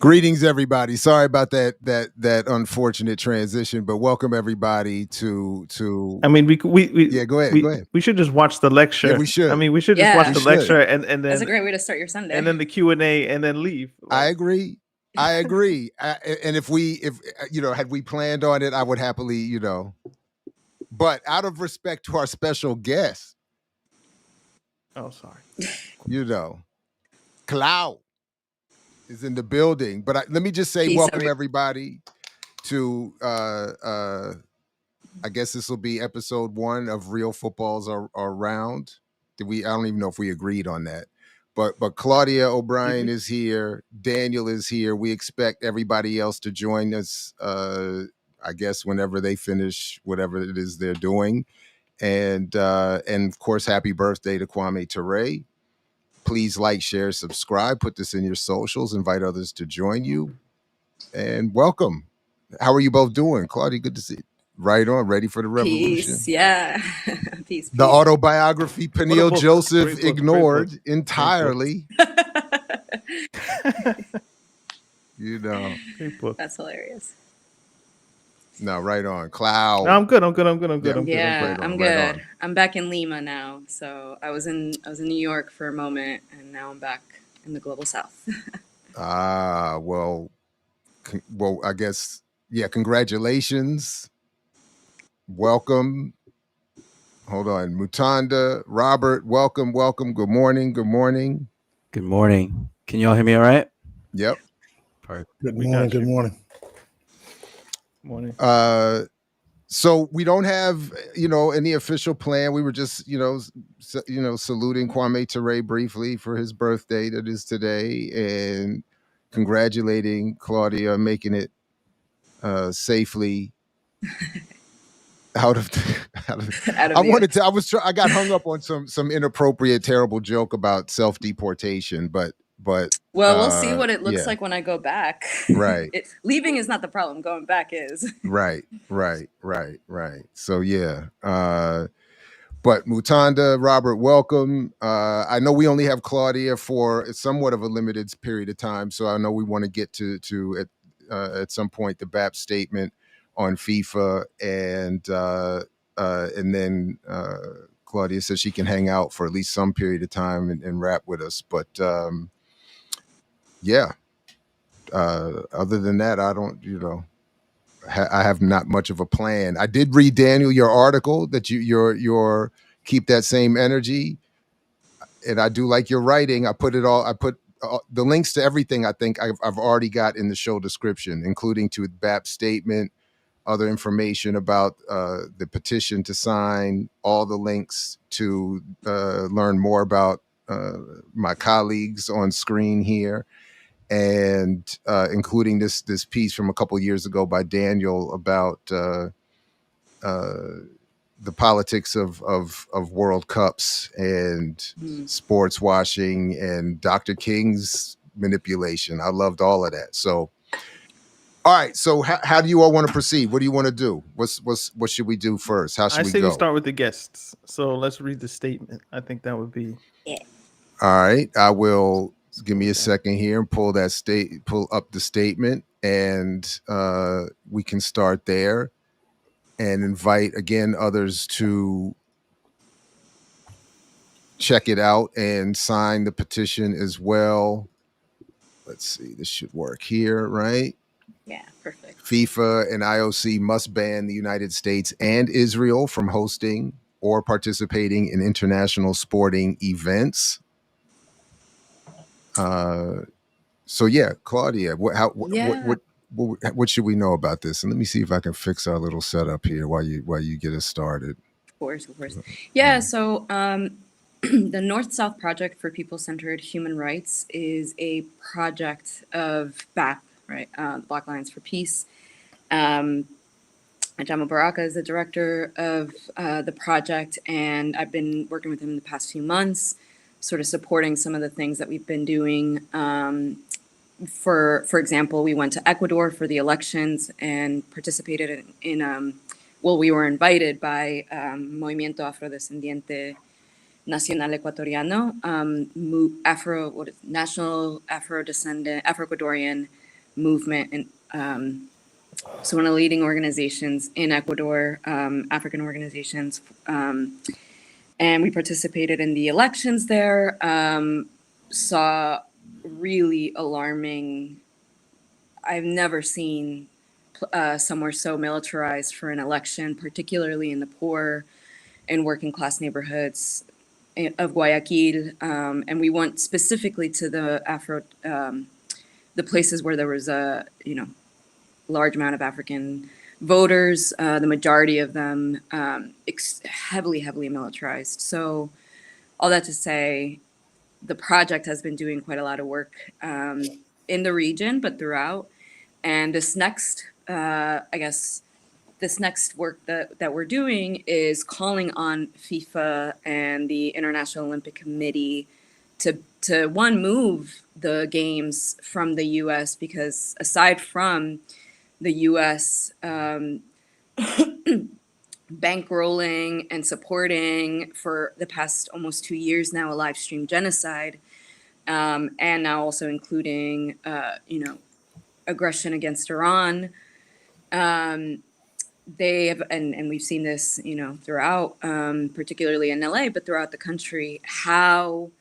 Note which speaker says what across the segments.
Speaker 1: Greetings, everybody. Sorry about that unfortunate transition, but welcome everybody to.
Speaker 2: I mean,
Speaker 1: Yeah, go ahead.
Speaker 2: We should just watch the lecture.
Speaker 1: Yeah, we should.
Speaker 2: I mean, we should just watch the lecture and then
Speaker 3: that's a great way to start your Sunday.
Speaker 2: And then the Q&A and then leave.
Speaker 1: I agree. And if had we planned on it, I would happily, but out of respect to our special guest.
Speaker 2: Oh, sorry.
Speaker 1: Clau is in the building, but let me just say, welcome everybody to. I guess this will be episode 1 of Real Footballs Are Around. I don't even know if we agreed on that, but Claudia O'Brien is here. Daniel is here. We expect everybody else to join us. I guess whenever they finish whatever it is they're doing, and of course, happy birthday to Kwame Ture. Please like, share, subscribe, put this in your socials, invite others to join you, and welcome. How are you both doing? Claudia, good to see you. Right on, ready for the revolution.
Speaker 3: Peace, yeah. Peace.
Speaker 1: The autobiography Peniel Joseph ignored entirely.
Speaker 3: That's hilarious.
Speaker 1: No, right on. Clau.
Speaker 2: No, I'm good. I'm good.
Speaker 3: I'm good. I'm back in Lima now. So I was in New York for a moment, and now I'm back in the global South.
Speaker 1: Well, I guess, congratulations. Welcome. Hold on. Mutanda, Robert, welcome. Good morning.
Speaker 4: Good morning. Can y'all hear me all right?
Speaker 1: Yep.
Speaker 4: Perfect.
Speaker 5: Good morning.
Speaker 2: Morning.
Speaker 1: So we don't have, any official plan. We were just, saluting Kwame Ture briefly for his birthday that is today, and congratulating Claudia making it safely out of I got hung up on some inappropriate, terrible joke about self-deportation, but
Speaker 3: we'll see what it looks like when I go back.
Speaker 1: Right.
Speaker 3: Leaving is not the problem. Going back is.
Speaker 1: Right. So but Mutanda, Robert, welcome. I know we only have Claudia for somewhat of a limited period of time, so I know we want to get to at some point the BAP statement on FIFA, and then Claudia says she can hang out for at least some period of time and rap with us. But other than that, I don't, I have not much of a plan. I did read, Daniel, your article that you're keep that same energy, and I do like your writing. I put the links to everything I think I've already got in the show description, including to the BAP statement, other information about the petition to sign, all the links to learn more about my colleagues on screen here, and including this piece from a couple years ago by Daniel about the politics of World Cups and sports washing and Dr. King's manipulation. I loved all of that. So, all right. So how do you all want to proceed? What do you want to do? What should we do first? How should we go?
Speaker 2: I say we start with the guests. So let's read the statement. I think that would be.
Speaker 3: Yeah.
Speaker 1: All right. I will. Give me a second here and pull up the statement, and we can start there and invite again others to check it out and sign the petition as well. Let's see, this should work here, right?
Speaker 3: Yeah, perfect.
Speaker 1: FIFA and IOC must ban the United States and Israel from hosting or participating in international sporting events. So yeah, Claudia, what should we know about this? And let me see if I can fix our little setup here while you get us started.
Speaker 3: Of course. Yeah. So the North-South Project for People-Centered Human Rights is a project of BAP, right? Black Lions for Peace. Ajamo Baraka is the director of the project, and I've been working with him the past few months, sort of supporting some of the things that we've been doing. For example, we went to Ecuador for the elections and participated in we were invited by Movimiento Afrodescendiente Nacional Ecuatoriano, National Afro-Ecuadorian movement. And so one of the leading organizations in Ecuador, African organizations, and we participated in the elections there, saw really alarming. I've never seen somewhere so militarized for an election, particularly in the poor and working class neighborhoods of Guayaquil. And we went specifically to the places where there was a, large amount of African voters, the majority of them heavily militarized. So all that to say, the project has been doing quite a lot of work in the region, but throughout. And this next, this next work that we're doing is calling on FIFA and the International Olympic Committee to one, move the games from the U.S., because aside from the U.S. Bankrolling and supporting for the past almost 2 years now a live stream genocide, and now also including, aggression against Iran. They have, and we've seen this, throughout, particularly in LA, but throughout the country, how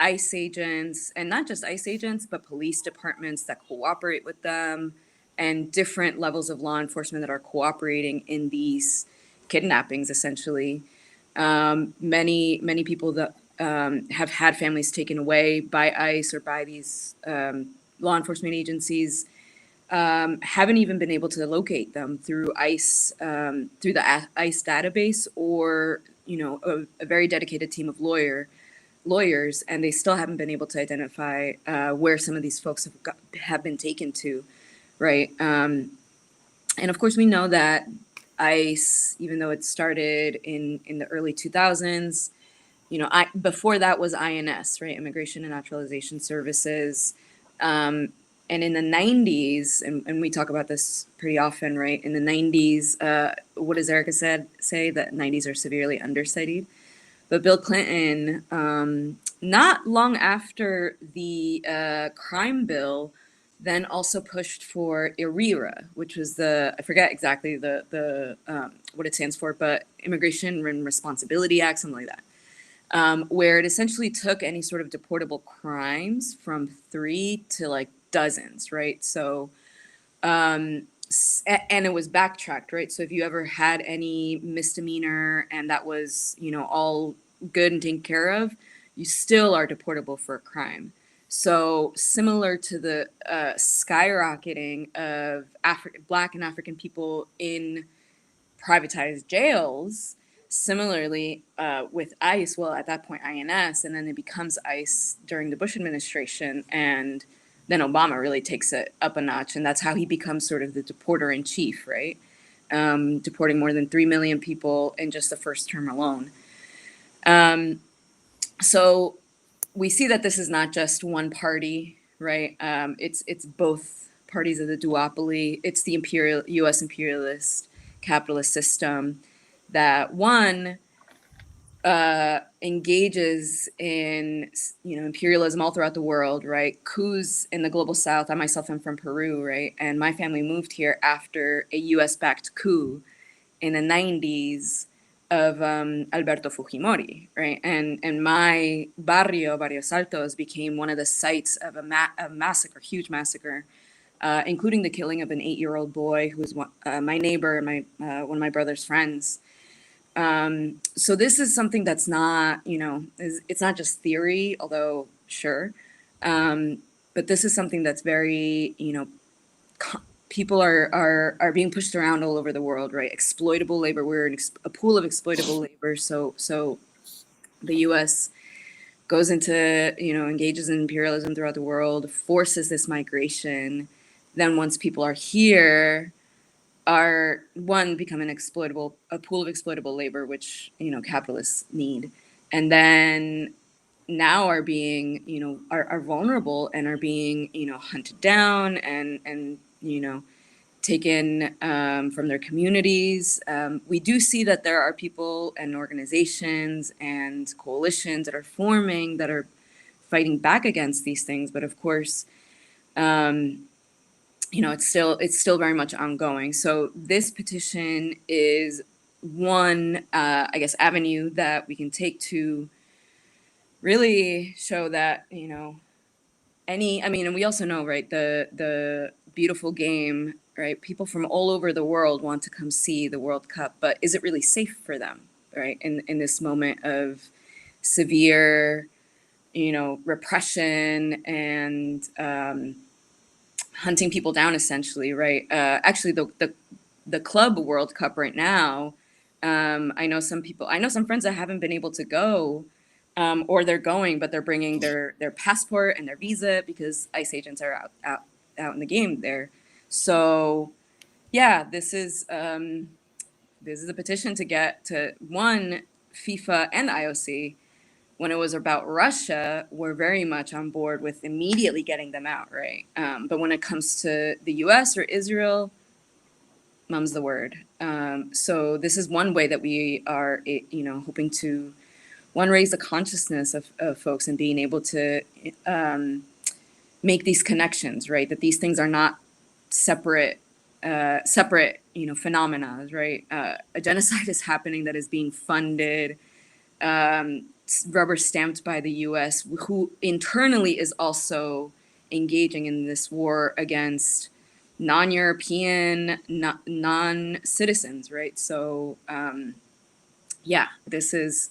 Speaker 3: ICE agents, and not just ICE agents, but police departments that cooperate with them, and different levels of law enforcement that are cooperating in these kidnappings, essentially. Many people that have had families taken away by ICE or by these law enforcement agencies haven't even been able to locate them through ICE, through the ICE database, or a very dedicated team of lawyers, and they still haven't been able to identify where some of these folks have been taken to, right? And of course, we know that ICE, even though it started in the early 2000s, before that was INS, right? Immigration and Naturalization Services. And in the 90s, and we talk about this pretty often, right? In the 90s, what does Erica say? That 90s are severely understudied. But Bill Clinton, not long after the crime bill, then also pushed for IRERA, which was I forget exactly the what it stands for, but Immigration and Responsibility Act, something like that, where it essentially took any sort of deportable crimes from 3 to dozens, right? So, and it was backtracked, right? So if you ever had any misdemeanor and that was, all good and taken care of, you still are deportable for a crime. So similar to the skyrocketing of Black and African people in privatized jails, similarly with ICE, well, at that point INS, and then it becomes ICE during the Bush administration, and then Obama really takes it up a notch, and that's how he becomes sort of the deporter in chief, right? Deporting more than 3 million people in just the first term alone. So we see that this is not just one party, right? It's both parties of the duopoly. It's the U.S. imperialist capitalist system that, one, engages in imperialism all throughout the world, right? Coups in the global south. I myself am from Peru, right? And my family moved here after a US-backed coup in the 90s of Alberto Fujimori, right? And my Barrio Saltos, became one of the sites of a massacre, huge massacre, including the killing of an 8-year-old boy who was my neighbor and one of my brother's friends. So this is something that's not, it's not just theory, although sure. But this is something that's very, people are being pushed around all over the world, right? Exploitable labor. We're in a pool of exploitable labor. So the U.S. goes into, engages in imperialism throughout the world, forces this migration. Then once people are here, are become a pool of exploitable labor, which capitalists need, and then now are being are vulnerable and are being hunted down and taken from their communities. We do see that there are people and organizations and coalitions that are forming that are fighting back against these things, but of course it's still very much ongoing. So this petition is one, I guess, avenue that we can take to really show that, and we also know, right, the beautiful game, right? People from all over the world want to come see the World Cup, but is it really safe for them, right? In this moment of severe, repression and hunting people down, essentially, right? Actually, the club World Cup right now, I know some friends that haven't been able to go, or they're going, but they're bringing their passport and their visa because ICE agents are out in the game there. So yeah, this is a petition to get to one, FIFA and IOC. When it was about Russia, we're very much on board with immediately getting them out, right? But when it comes to the U.S. or Israel, mum's the word. So this is one way that we are, hoping to, one, raise the consciousness of folks and being able to make these connections, right? That these things are not separate, phenomena, right? A genocide is happening that is being funded, rubber stamped by the U.S., who internally is also engaging in this war against non-European, non-citizens, right? So, yeah, this is,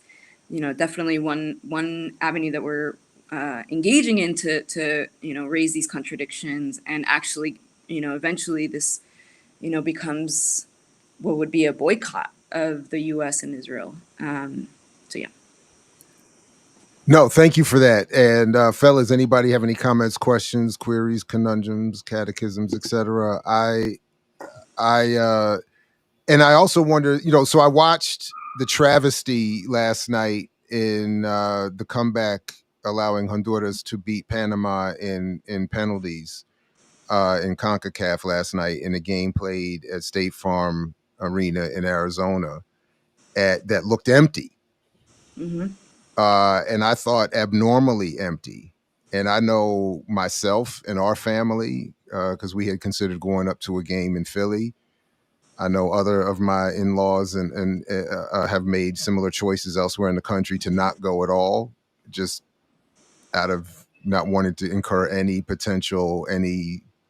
Speaker 3: definitely one avenue that we're engaging in to raise these contradictions, and actually, eventually this, becomes what would be a boycott of the U.S. and Israel. So yeah.
Speaker 1: No, thank you for that. And fellas, anybody have any comments, questions, queries, conundrums, catechisms, etc.? And I also wonder, so I watched the travesty last night in the comeback allowing Honduras to beat Panama in penalties in CONCACAF last night in a game played at State Farm Arena in Arizona that looked empty.
Speaker 3: Mm-hmm.
Speaker 1: And I thought abnormally empty. And I know myself and our family, because we had considered going up to a game in Philly. I know other of my in-laws and have made similar choices elsewhere in the country to not go at all, just out of not wanting to incur any potential, and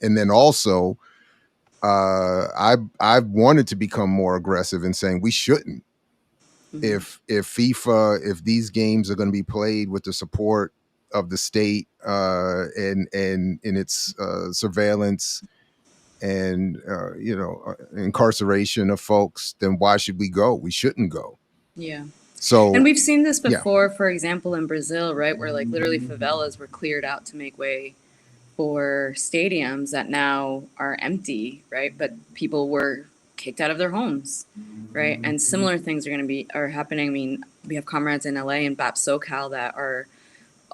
Speaker 1: then also I wanted to become more aggressive in saying we shouldn't. If FIFA, if these games are going to be played with the support of the state and in its surveillance and incarceration of folks, then why should we go? We shouldn't go.
Speaker 3: Yeah.
Speaker 1: So,
Speaker 3: and we've seen this before, for example, in Brazil, right, where like literally favelas were cleared out to make way for stadiums that now are empty, right? But people were kicked out of their homes, right? And similar things are happening. I mean, we have comrades in LA and BAP SoCal that are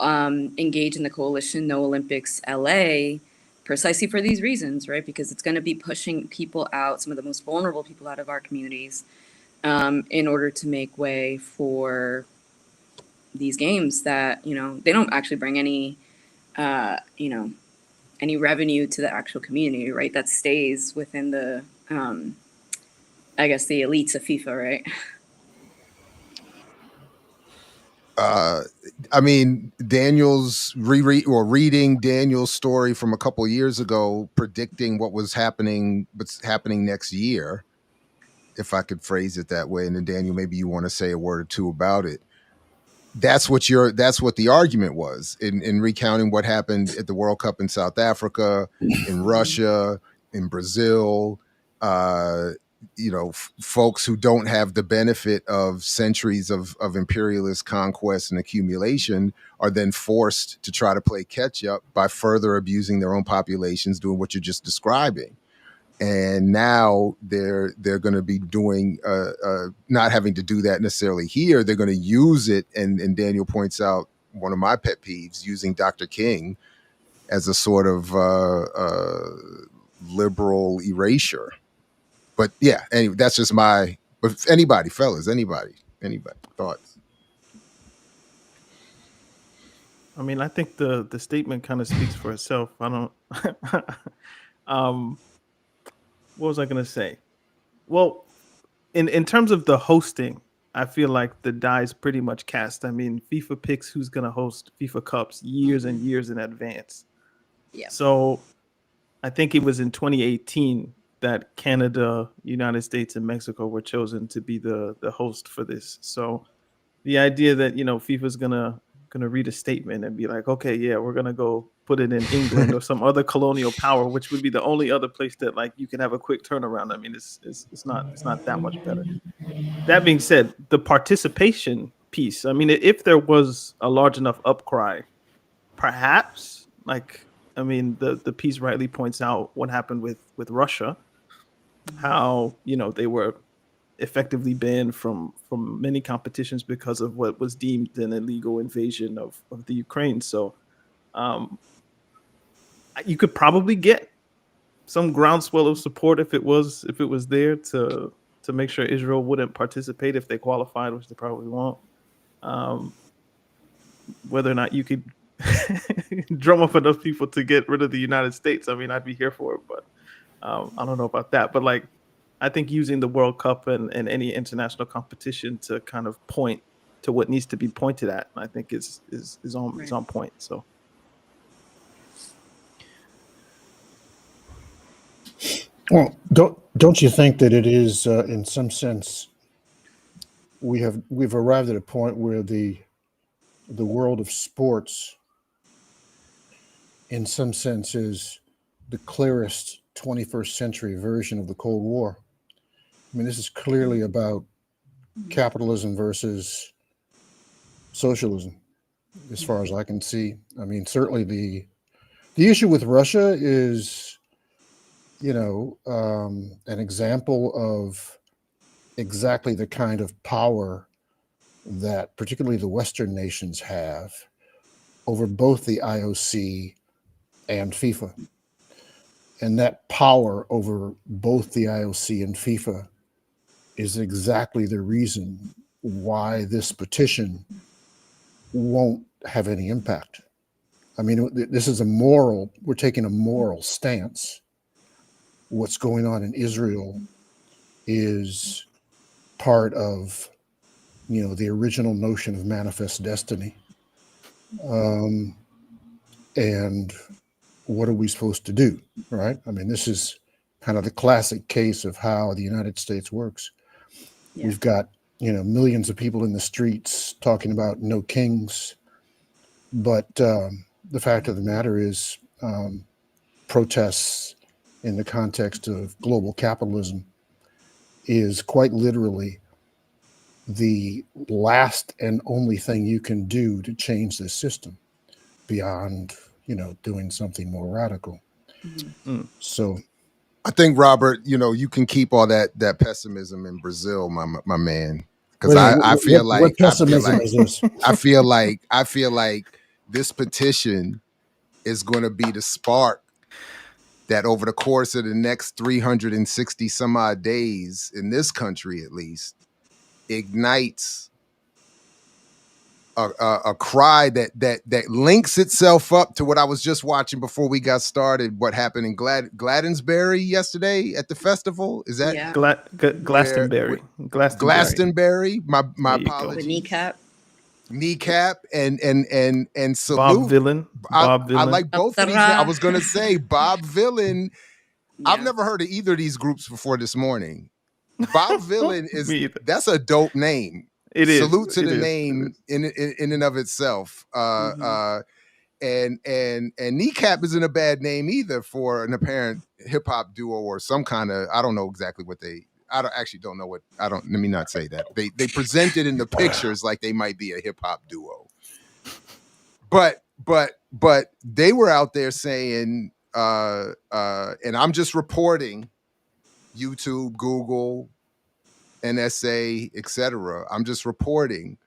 Speaker 3: engaged in the coalition No Olympics LA, precisely for these reasons, right? Because it's going to be pushing people out, some of the most vulnerable people out of our communities, in order to make way for these games that, they don't actually bring any, any revenue to the actual community, right? That stays within the, I guess, the elites of FIFA, right?
Speaker 1: I mean, reading Daniel's story from a couple years ago, predicting what's happening next year, if I could phrase it that way. And then Daniel, maybe you want to say a word or two about it. That's what the argument was in recounting what happened at the World Cup in South Africa, in Russia, in Brazil. Folks who don't have the benefit of centuries of imperialist conquest and accumulation are then forced to try to play catch up by further abusing their own populations, doing what you're just describing. And now they're going to be doing not having to do that necessarily here. They're going to use it, and Daniel points out one of my pet peeves, using Dr. King as a sort of liberal erasure. But yeah, anyway, that's just my. But if anybody, fellas, anybody, thoughts?
Speaker 2: I mean, I think the statement kind of speaks for itself. I don't What was I gonna say? Well, in terms of the hosting, I feel like the die is pretty much cast. I mean, FIFA picks who's gonna host FIFA Cups years and years in advance.
Speaker 3: Yeah.
Speaker 2: So I think it was in 2018 that Canada, United States, and Mexico were chosen to be the host for this. So the idea that FIFA's gonna read a statement and be like, okay, yeah, we're gonna go put it in England or some other colonial power, which would be the only other place that like you can have a quick turnaround. I mean, it's not that much better. That being said, the participation piece. I mean, if there was a large enough upcry, perhaps like I mean, the piece rightly points out what happened with Russia, how they were effectively banned from many competitions because of what was deemed an illegal invasion of the Ukraine. So you could probably get some groundswell of support if it was there to make sure Israel wouldn't participate if they qualified, which they probably won't. Whether or not you could drum up enough people to get rid of the United States, I mean, I'd be here for it, but I don't know about that. But like, I think using the World Cup and any international competition to kind of point to what needs to be pointed at, I think is on point. So.
Speaker 5: Well, don't you think that it is, in some sense, we've arrived at a point where the world of sports, in some sense, is the clearest 21st century version of the Cold War. I mean, this is clearly about capitalism versus socialism, as far as I can see. I mean, certainly the issue with Russia is, an example of exactly the kind of power that particularly the Western nations have over both the IOC and FIFA. And that power over both the IOC and FIFA is exactly the reason why this petition won't have any impact. I mean, this is we're taking a moral stance. What's going on in Israel is part of, the original notion of manifest destiny. And what are we supposed to do, right? I mean, this is kind of the classic case of how the United States works. Yeah. We've got, millions of people in the streets talking about no kings. But the fact of the matter is protests in the context of global capitalism is quite literally the last and only thing you can do to change this system beyond, doing something more radical. Mm-hmm. So
Speaker 1: I think, Robert, you can keep all that pessimism in Brazil, my man. Because I feel like this petition is going to be the spark that over the course of the next 360 some odd days in this country, at least, ignites a cry that links itself up to what I was just watching before we got started. What happened in Glastonbury yesterday at the festival? Is that
Speaker 2: Glastonbury?
Speaker 1: Glastonbury. My apologies.
Speaker 3: The
Speaker 1: Kneecap and salute.
Speaker 2: Bob Villain.
Speaker 1: I like both of these. I was going to say Bob Villain. Yeah. I've never heard of either of these groups before this morning. Bob Villain that's a dope name.
Speaker 2: It is.
Speaker 1: Salute to the name in and of itself. And Kneecap isn't a bad name either for an apparent hip hop duo or some kind of, I don't know exactly what let me not say that. They presented in the pictures like they might be a hip hop duo. But they were out there saying, and I'm just reporting, YouTube, Google, NSA, etc. I'm just reporting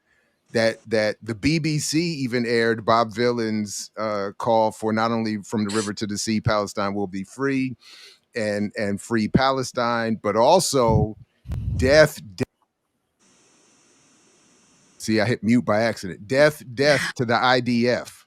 Speaker 1: that the BBC even aired Bob Villain's call for not only from the river to the sea, Palestine will be free, and free Palestine, but also death. See, I hit mute by accident. Death to the IDF,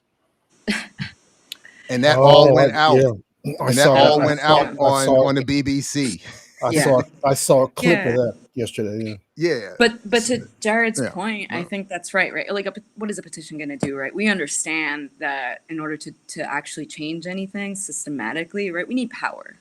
Speaker 1: and that all went out. Yeah. And that all went out on the BBC.
Speaker 5: I saw a clip of
Speaker 3: Yeah.
Speaker 5: that yesterday.
Speaker 1: Yeah.
Speaker 3: But to Jared's
Speaker 1: Yeah.
Speaker 3: point, I think that's right? Like, what is a petition going to do, right? We understand that in order to actually change anything systematically, right, we need power,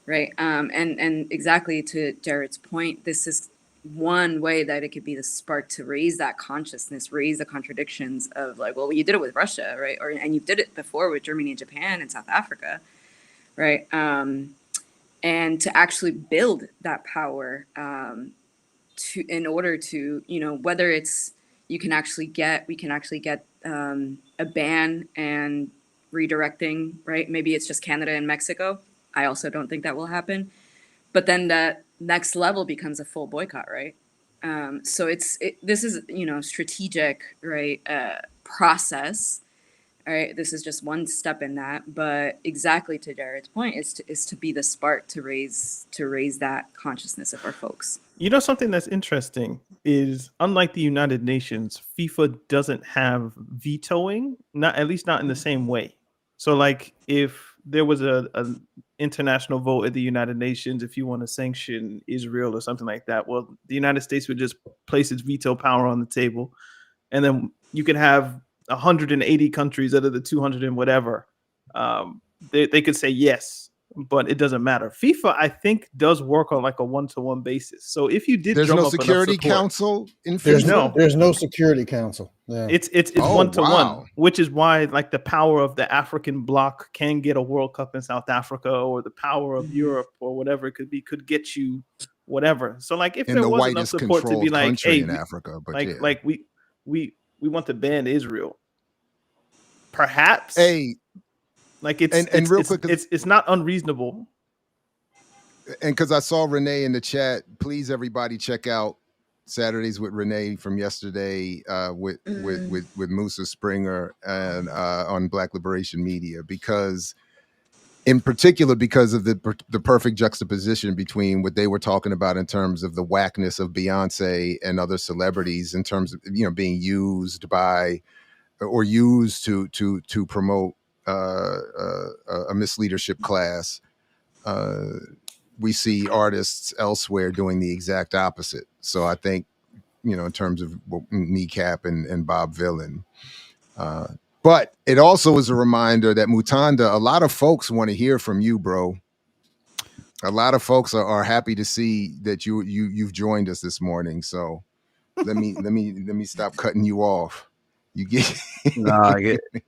Speaker 3: right? And exactly to Jared's point, this is one way that it could be the spark to raise that consciousness, raise the contradictions of like, well, you did it with Russia, right? And you did it before with Germany and Japan and South Africa, right? And to actually build that power in order to, whether it's we can actually get a ban and redirecting, right? Maybe it's just Canada and Mexico. I also don't think that will happen. But then the next level becomes a full boycott, right? So this is, strategic, right, process. All right, this is just one step in that, but exactly to Jared's point is to be the spark to raise that consciousness of our folks.
Speaker 2: Something that's interesting is, unlike the United Nations, FIFA doesn't have vetoing, at least not in the same way. So, like, if there was an international vote at the United Nations, if you want to sanction Israel or something like that, well, the United States would just place its veto power on the table, and then you could have 180 countries out of the 200 and whatever. They could say yes, but it doesn't matter. FIFA, I think, does work on like a one-to-one basis. So if you did,
Speaker 1: there's
Speaker 2: drum
Speaker 1: no
Speaker 2: up
Speaker 1: security
Speaker 2: support,
Speaker 1: council in FIFA.
Speaker 5: There's no security council. Yeah.
Speaker 2: It's one-to-one, which is why like the power of the African bloc can get a World Cup in South Africa, or the power of Europe or whatever it could get you whatever. So like if
Speaker 1: in
Speaker 2: there
Speaker 1: the
Speaker 2: was enough support to be like,
Speaker 1: country
Speaker 2: hey,
Speaker 1: in Africa, but
Speaker 2: like we want to ban Israel, perhaps.
Speaker 1: Hey,
Speaker 2: like it's not unreasonable.
Speaker 1: And because I saw Renee in the chat, please everybody check out Saturdays with Renee from yesterday with Musa Springer and on Black Liberation Media, because in particular because of the perfect juxtaposition between what they were talking about in terms of the whackness of Beyonce and other celebrities in terms of being used by or used to promote a misleadership class. We see artists elsewhere doing the exact opposite. So I think, in terms of Kneecap and Bob Villain. But it also is a reminder that Mutanda, a lot of folks want to hear from you, bro. A lot of folks are happy to see that you've joined us this morning. So let me stop cutting you off. You get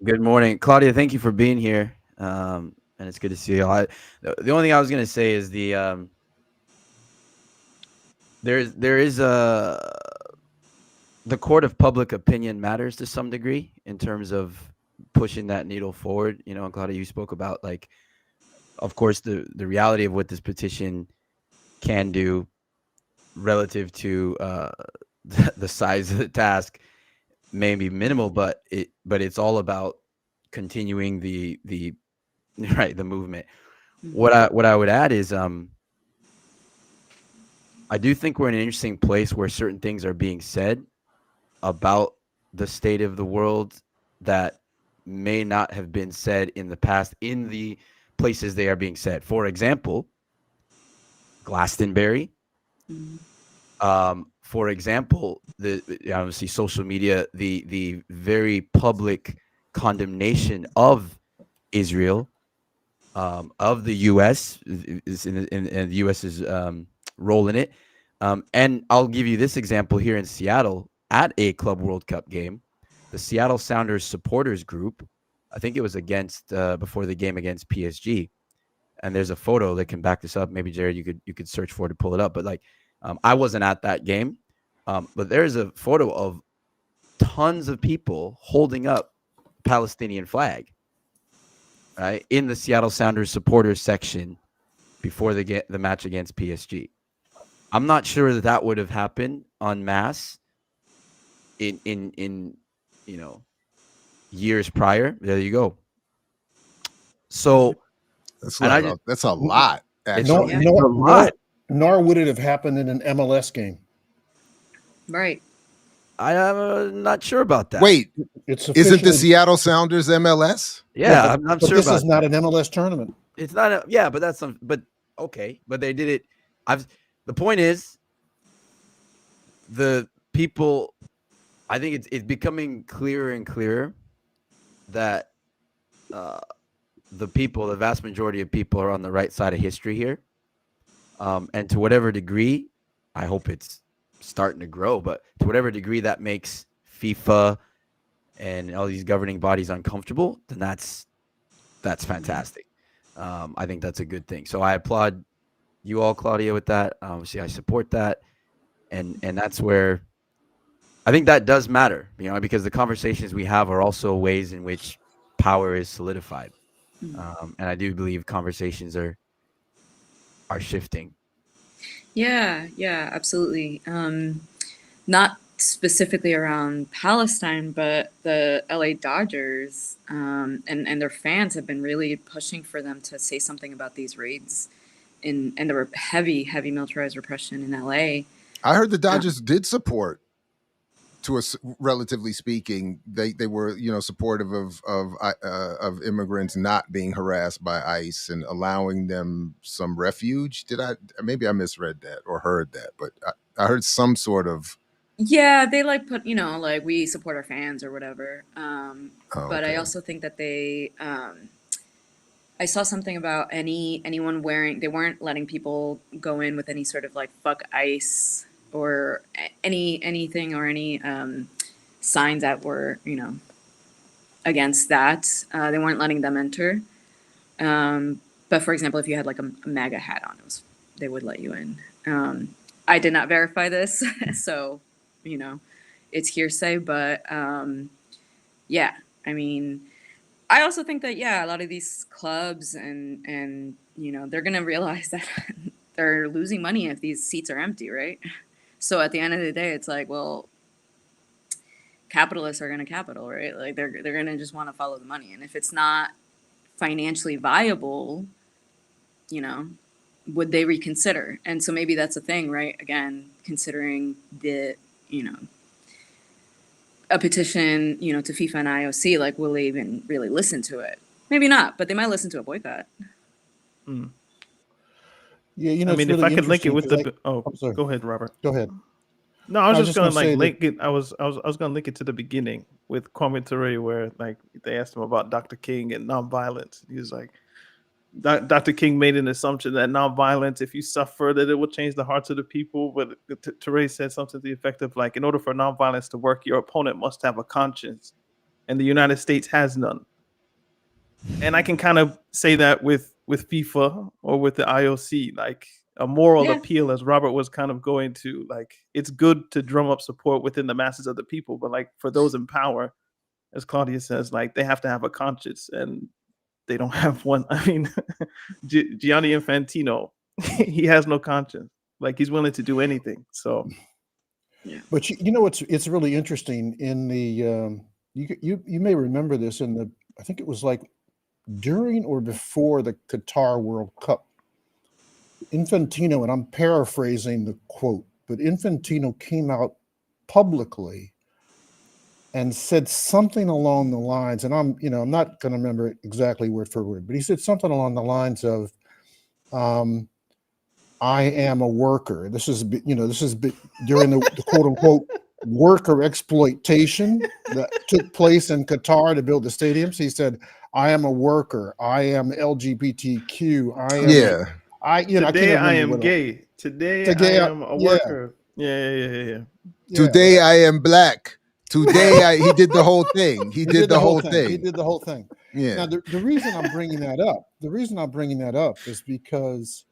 Speaker 4: Good morning, Claudia. Thank you for being here. And it's good to see you all. The only thing I was going to say is there is the court of public opinion matters to some degree in terms of pushing that needle forward. And Claudia, you spoke about, like, of course, the reality of what this petition can do relative to the size of the task may be minimal, but it's all about continuing the movement. What I would add is I do think we're in an interesting place where certain things are being said about the state of the world that may not have been said in the past in the places they are being said. For example, Glastonbury. For example, obviously social media, the very public condemnation of Israel, of the U.S. is in the U.S.'s role in it. And I'll give you this example here in Seattle at a Club World Cup game. The Seattle Sounders supporters group, I think it was before the game against PSG, and there's a photo that can back this up. Maybe Jared, you could search for it to pull it up. But like, I wasn't at that game, but there's a photo of tons of people holding up the Palestinian flag, right, in the Seattle Sounders supporters section before the match against PSG. I'm not sure that would have happened en masse in years prior. There you go. So
Speaker 1: that's a lot. Actually,
Speaker 5: it's a lot. Nor would it have happened in an MLS game.
Speaker 3: Right.
Speaker 4: I'm not sure about that.
Speaker 1: Wait,
Speaker 5: It's
Speaker 1: isn't the
Speaker 5: officially,
Speaker 1: Seattle Sounders MLS?
Speaker 4: Yeah,
Speaker 5: but,
Speaker 4: I'm
Speaker 5: but
Speaker 4: sure
Speaker 5: this
Speaker 4: about
Speaker 5: is not
Speaker 4: that.
Speaker 5: an MLS tournament.
Speaker 4: It's not a, yeah, but that's some, but okay, but they did it. The point is, the people, I think it's becoming clearer and clearer that the people, the vast majority of people, are on the right side of history here. And to whatever degree, I hope it's starting to grow, but to whatever degree that makes FIFA and all these governing bodies uncomfortable, then that's fantastic. I think that's a good thing. So I applaud you all, Claudia, with that. Obviously, I support that, and that's where I think that does matter, because the conversations we have are also ways in which power is solidified, and I do believe conversations are shifting.
Speaker 3: Yeah, yeah, absolutely. Not specifically around Palestine, but the LA Dodgers and their fans have been really pushing for them to say something about these raids and the heavy militarized repression in LA.
Speaker 1: I heard the Dodgers did support, to a relatively speaking, they were supportive of immigrants not being harassed by ICE and allowing them some refuge. Maybe I misread that or heard that, but I heard some sort of.
Speaker 3: Yeah, they like put like we support our fans or whatever. But I
Speaker 1: Okay.
Speaker 3: also think that they I saw something about anyone wearing, they weren't letting people go in with any sort of like fuck ICE or anything or any signs that were against that. They weren't letting them enter. But for example, if you had like a MAGA hat on, they would let you in. I did not verify this, so it's hearsay. But yeah, I mean, I also think that a lot of these clubs and they're gonna realize that they're losing money if these seats are empty, right? So at the end of the day, it's like, well, capitalists are gonna capital, right? Like they're gonna just want to follow the money, and if it's not financially viable, would they reconsider? And so maybe that's a thing, right? Again, considering the a petition, to FIFA and IOC, like, will they even really listen to it? Maybe not, but they might listen to a boycott.
Speaker 5: Yeah,
Speaker 2: I mean,
Speaker 5: it's
Speaker 2: if
Speaker 5: really
Speaker 2: I could link it
Speaker 5: interesting
Speaker 2: with
Speaker 5: 'cause
Speaker 2: the
Speaker 5: I'm sorry.
Speaker 2: go ahead, Robert.
Speaker 5: Go ahead.
Speaker 2: No, I was
Speaker 5: I was
Speaker 2: just
Speaker 5: just
Speaker 2: gonna
Speaker 5: gonna
Speaker 2: like
Speaker 5: say that
Speaker 2: link it. I was gonna link it to the beginning with Kwame Ture, where like they asked him about Dr. King and nonviolence. He was like, Dr. King made an assumption that nonviolence, if you suffer, that it will change the hearts of the people. But Ture said something to the effect of like, in order for nonviolence to work, your opponent must have a conscience, and the United States has none. And I can kind of say that with FIFA or with the IOC, like a moral
Speaker 3: Yeah.
Speaker 2: appeal, as Robert was kind of going to, like, it's good to drum up support within the masses of the people, but like for those in power, as Claudia says, like they have to have a conscience, and they don't have one. I mean, Gianni Infantino, he has no conscience. Like he's willing to do anything. So,
Speaker 3: Yeah.
Speaker 5: But it's really interesting in the you may remember this in the, I think it was like during or before the Qatar World Cup, Infantino, and I'm paraphrasing the quote, but Infantino came out publicly and said something along the lines, and I'm not going to remember it exactly word for word, but he said something along the lines of, I am a worker. This is during the quote unquote worker exploitation that took place in Qatar to build the stadiums. He said, I am a worker. I am LGBTQ. I am,
Speaker 1: Yeah.
Speaker 5: I can't
Speaker 2: today I
Speaker 5: remember
Speaker 2: am gay. Today
Speaker 5: Today,
Speaker 2: I am a worker. Yeah.
Speaker 1: Today
Speaker 5: right?
Speaker 1: I am black. Today he did the whole thing. He did the whole
Speaker 5: He
Speaker 1: thing.
Speaker 5: did the whole thing.
Speaker 1: Yeah.
Speaker 5: Now, the reason I'm bringing that up, is because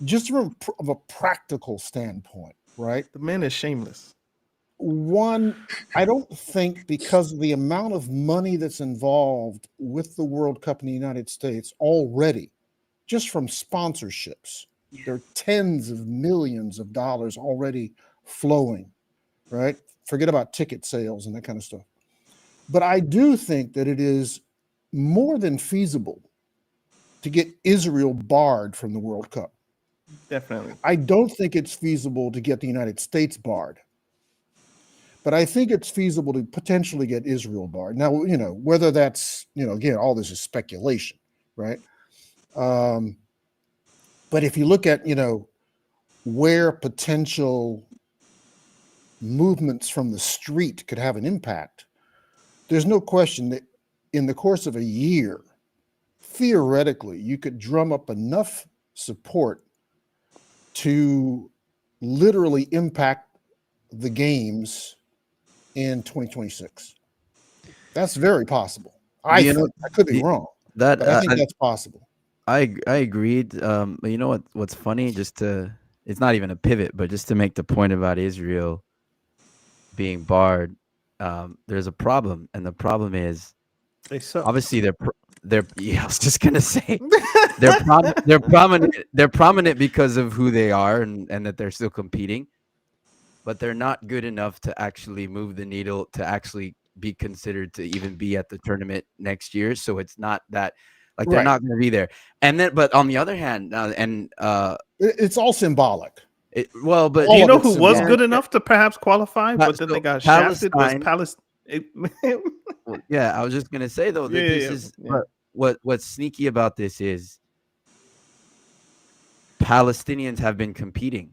Speaker 5: just from a practical standpoint, right?
Speaker 2: The man is shameless.
Speaker 5: One, I don't think, because of the amount of money that's involved with the World Cup in the United States already, just from sponsorships, there are tens of millions of dollars already flowing, right? Forget about ticket sales and that kind of stuff. But I do think that it is more than feasible to get Israel barred from the World Cup.
Speaker 2: Definitely.
Speaker 5: I don't think it's feasible to get the United States barred. But I think it's feasible to potentially get Israel barred. Now, whether that's, again, all this is speculation, right? But if you look at, where potential movements from the street could have an impact, there's no question that in the course of a year, theoretically, you could drum up enough support to literally impact the games in 2026. That's very possible. I could be wrong,
Speaker 4: that
Speaker 5: but I think that's possible.
Speaker 4: I agreed. But you know what's funny? It's not even a pivot, but just to make the point about Israel being barred, there's a problem, and the problem is
Speaker 2: They suck.
Speaker 4: obviously they're. Yeah, I was just gonna say they're prominent. They're prominent because of who they are and that they're still competing, but they're not good enough to actually move the needle to actually be considered to even be at the tournament next year. So it's not that like they're not going to be there. And then, but on the other hand,
Speaker 5: it's all symbolic.
Speaker 4: But
Speaker 2: do you know who was good enough to perhaps qualify, but then they got shafted? Was Palestine?
Speaker 4: Yeah, I was just going to say though that this is what's sneaky about this is Palestinians have been competing.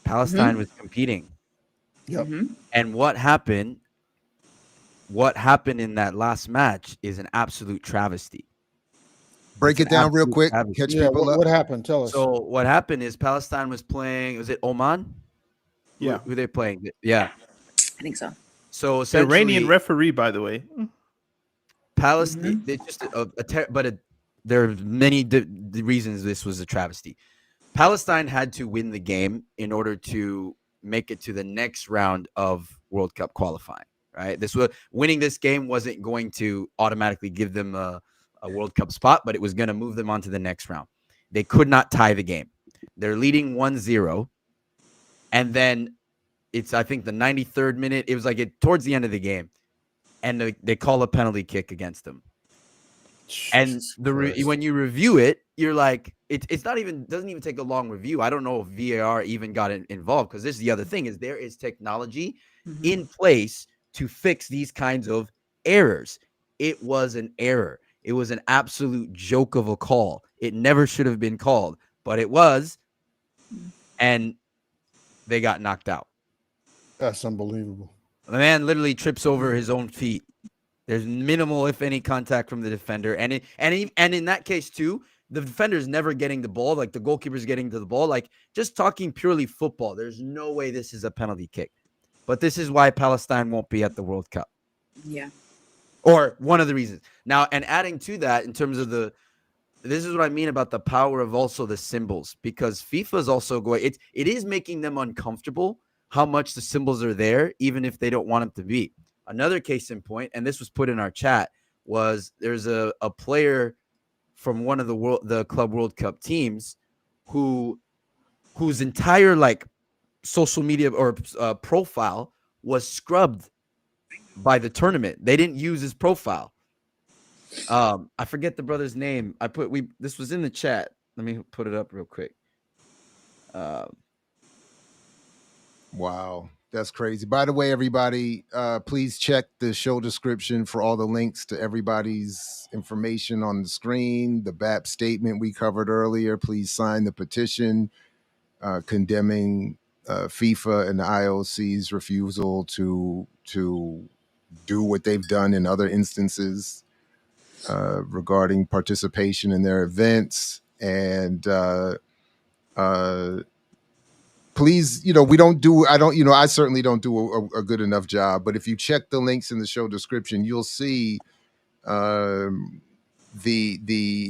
Speaker 4: Palestine was competing.
Speaker 5: Yep.
Speaker 4: And what happened in that last match is an absolute travesty.
Speaker 1: Break it down real quick. Catch people up.
Speaker 5: What happened? Tell us.
Speaker 4: So what happened is Palestine was playing, was it Oman?
Speaker 2: Yeah.
Speaker 4: Who they playing? Yeah.
Speaker 3: I think so.
Speaker 4: So
Speaker 2: the Iranian referee, by the way.
Speaker 4: Palestine, they just there are many reasons this was a travesty. Palestine had to win the game in order to make it to the next round of World Cup qualifying, right? Winning this game wasn't going to automatically give them a World Cup spot, but it was going to move them on to the next round. They could not tie the game. They're leading 1-0. And then it's, I think, the 93rd minute. It was like towards the end of the game. And they call a penalty kick against them. And when you review it, you're like, doesn't even take a long review. I don't know if VAR even got involved, because this is the other thing is there is technology in place to fix these kinds of errors. It was an error. It was an absolute joke of a call. It never should have been called, but it was, and they got knocked out.
Speaker 5: That's unbelievable.
Speaker 4: The man literally trips over his own feet. There's minimal, if any, contact from the defender. And in that case, too, the defender's never getting the ball. Like, the goalkeeper's getting to the ball. Like, just talking purely football, there's no way this is a penalty kick. But this is why Palestine won't be at the World Cup.
Speaker 3: Yeah.
Speaker 4: Or one of the reasons. Now, and adding to that, in terms of this is what I mean about the power of also the symbols. Because FIFA is also it is making them uncomfortable how much the symbols are there, even if they don't want them to be. Another case in point, and this was put in our chat, was there's a player from one of the Club World Cup teams whose entire social media or profile was scrubbed by the tournament. They didn't use his profile. I forget the brother's name. This was in the chat. Let me put it up real quick.
Speaker 1: Wow. That's crazy. By the way, everybody, please check the show description for all the links to everybody's information on the screen. The BAP statement we covered earlier. Please sign the petition condemning FIFA and the IOC's refusal to do what they've done in other instances regarding participation in their events. And please, I certainly don't do a good enough job, but if you check the links in the show description, you'll see the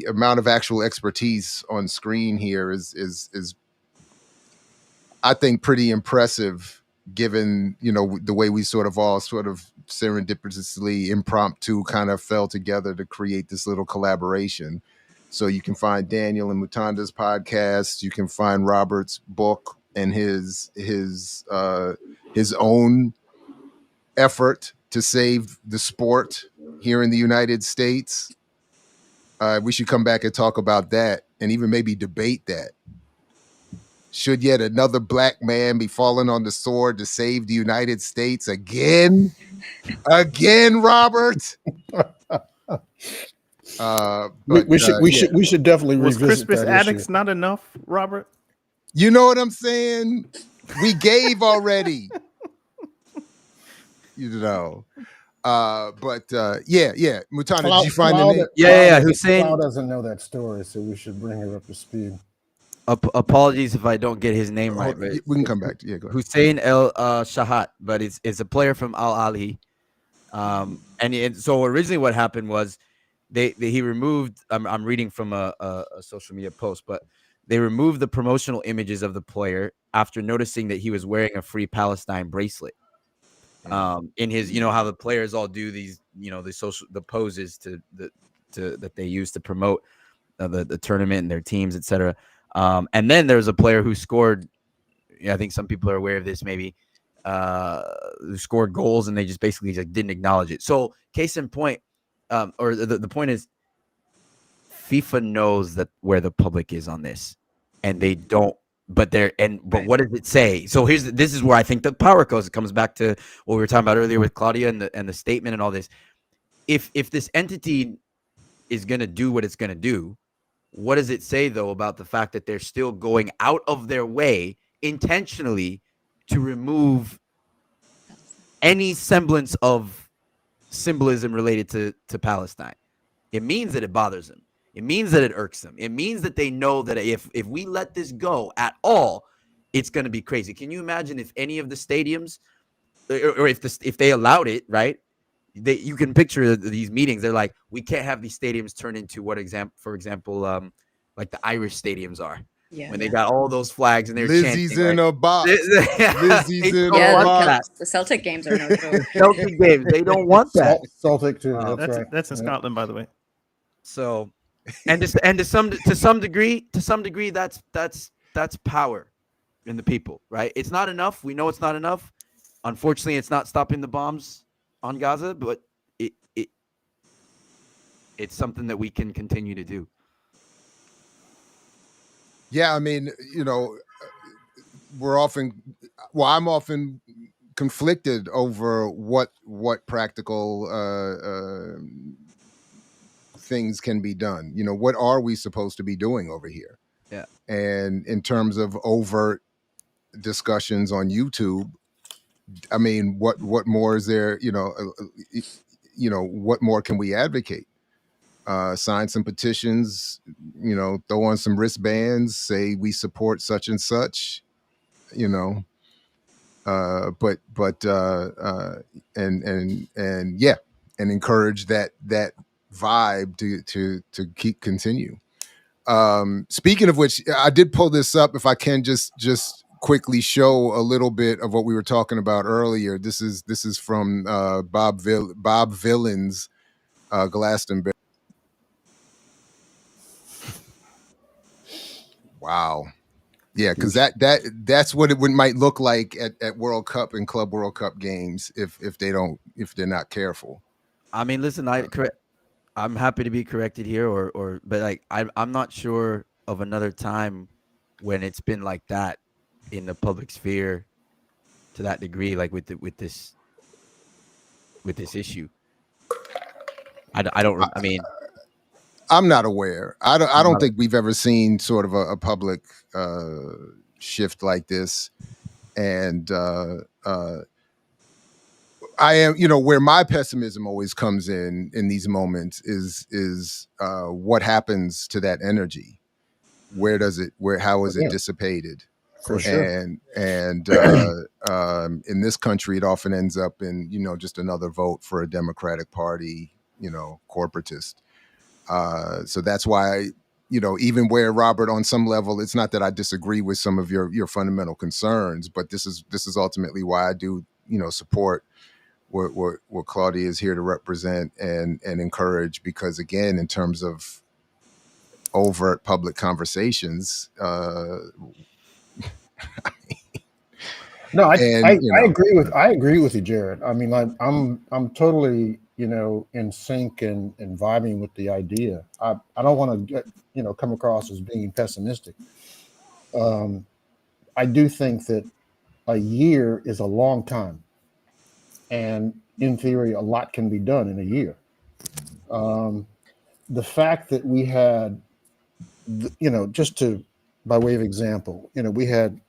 Speaker 1: amount of actual expertise on screen here is I think pretty impressive, given, the way we sort of serendipitously impromptu kind of fell together to create this little collaboration. So you can find Daniel and Mutanda's podcast. You can find Robert's book and his own effort to save the sport here in the United States. We should come back and talk about that, and even maybe debate that. Should yet another black man be falling on the sword to save the United States again? Again, Robert?
Speaker 5: We should definitely
Speaker 2: Was
Speaker 5: revisit
Speaker 2: Crispus
Speaker 5: that
Speaker 2: Attucks
Speaker 5: issue.
Speaker 2: not enough, Robert?
Speaker 1: You know what I'm saying? We gave already. You know. Yeah. Mutana, did you find the name?
Speaker 4: Yeah. Hussein.
Speaker 5: Clau doesn't know that story, so we should bring her up to speed.
Speaker 4: Apologies if I don't get his name right, but
Speaker 1: We can come back to go ahead.
Speaker 4: Hussein El Shahat, but it's a player from Al Ali. And so originally what happened was he removed. I'm reading from a social media post, but they removed the promotional images of the player after noticing that he was wearing a Free Palestine bracelet. In his, how the players all do these, the poses that they use to promote the tournament and their teams, etc. And then there's a player who scored. I think some people are aware of this, maybe, who scored goals and they just basically didn't acknowledge it. So case in point, or the point is, FIFA knows that where the public is on this, and they don't. But what does it say? So this is where I think the power goes. It comes back to what we were talking about earlier with Claudia and the statement and all this. If this entity is going to do what it's going to do, what does it say though about the fact that they're still going out of their way intentionally to remove any semblance of symbolism related to Palestine? It means that it bothers them. It means that it irks them. It means that they know that if we let this go at all, it's going to be crazy. Can you imagine if any of the stadiums, or if they allowed it, right? You can picture these meetings. They're like, we can't have these stadiums turn into for example, like the Irish stadiums are. Yeah, when they got all those flags and they're
Speaker 1: Lizzie's
Speaker 4: chanting,
Speaker 1: in a box. Lizzie's in a box.
Speaker 3: The Celtic games are no joke.
Speaker 4: Celtic games, they don't want that.
Speaker 5: Celtic too. That's right.
Speaker 2: That's in Scotland, by the way.
Speaker 4: So, to some degree, that's power in the people, right? It's not enough. We know it's not enough. Unfortunately, it's not stopping the bombs on Gaza, but it's something that we can continue to do.
Speaker 1: Yeah, I mean, I'm often conflicted over what practical things can be done. What are we supposed to be doing over here?
Speaker 4: Yeah.
Speaker 1: And in terms of overt discussions on YouTube, I mean, what more is there? What more can we advocate? Sign some petitions, throw on some wristbands, say we support such and such, and encourage that vibe to keep continue. Speaking of which, I did pull this up. If I can just quickly show a little bit of what we were talking about earlier. This is from Bob Villain's Glastonbury. Wow. Yeah, because that's what it might look like at World Cup and Club World Cup games if they're not careful.
Speaker 4: I mean, listen, I'm happy to be corrected here, but like I'm not sure of another time when it's been like that in the public sphere to that degree, like with this issue. I mean,
Speaker 1: I'm not aware. I don't think we've ever seen sort of a public shift like this, and I am, where my pessimism always comes in these moments is what happens to that energy? How is it dissipated?
Speaker 5: For sure.
Speaker 1: And in this country, it often ends up in, just another vote for a Democratic Party, corporatist. So that's why, even where, Robert, on some level, it's not that I disagree with some of your fundamental concerns, but this is ultimately why I do, support what Claudia is here to represent and encourage, because again, in terms of overt public conversations,
Speaker 5: no, I agree with you, Jared. I mean, I'm totally, in sync and vibing with the idea. I don't want to come across as being pessimistic. I do think that a year is a long time, and in theory, a lot can be done in a year. The fact that we had, just by way of example, we had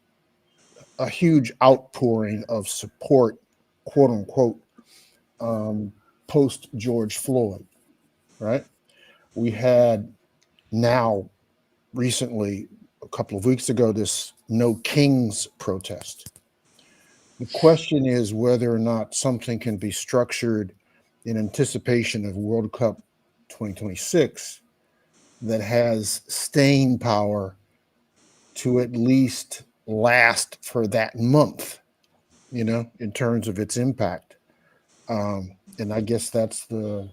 Speaker 5: a huge outpouring of support, quote unquote, post George Floyd, right? We had now recently, a couple of weeks ago, this No Kings protest. The question is whether or not something can be structured in anticipation of World Cup 2026 that has staying power to at least last for that month, in terms of its impact. And I guess that's the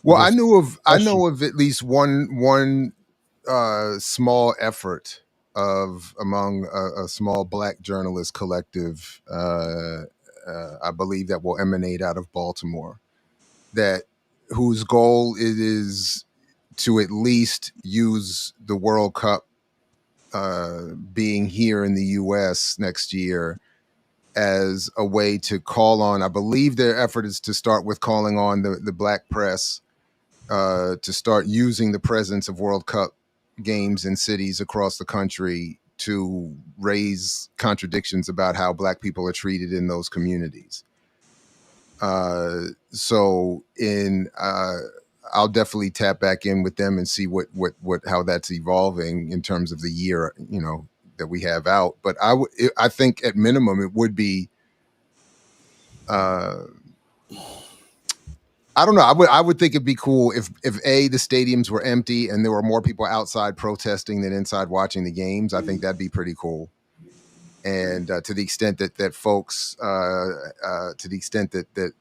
Speaker 1: Well, I
Speaker 5: question.
Speaker 1: know of at least one small effort among a small Black journalist collective. I believe that will emanate out of Baltimore, whose goal it is to at least use the World Cup being here in the U.S. next year as a way to call on. I believe their effort is to start with calling on the Black press to start using the presence of World Cup games in cities across the country to raise contradictions about how Black people are treated in those communities. I'll definitely tap back in with them and see how that's evolving in terms of the year, that we have out. But I think at minimum it would be, I don't know. I would think it'd be cool if the stadiums were empty and there were more people outside protesting than inside watching the games. I think that'd be pretty cool. And to the extent that folks, to the extent that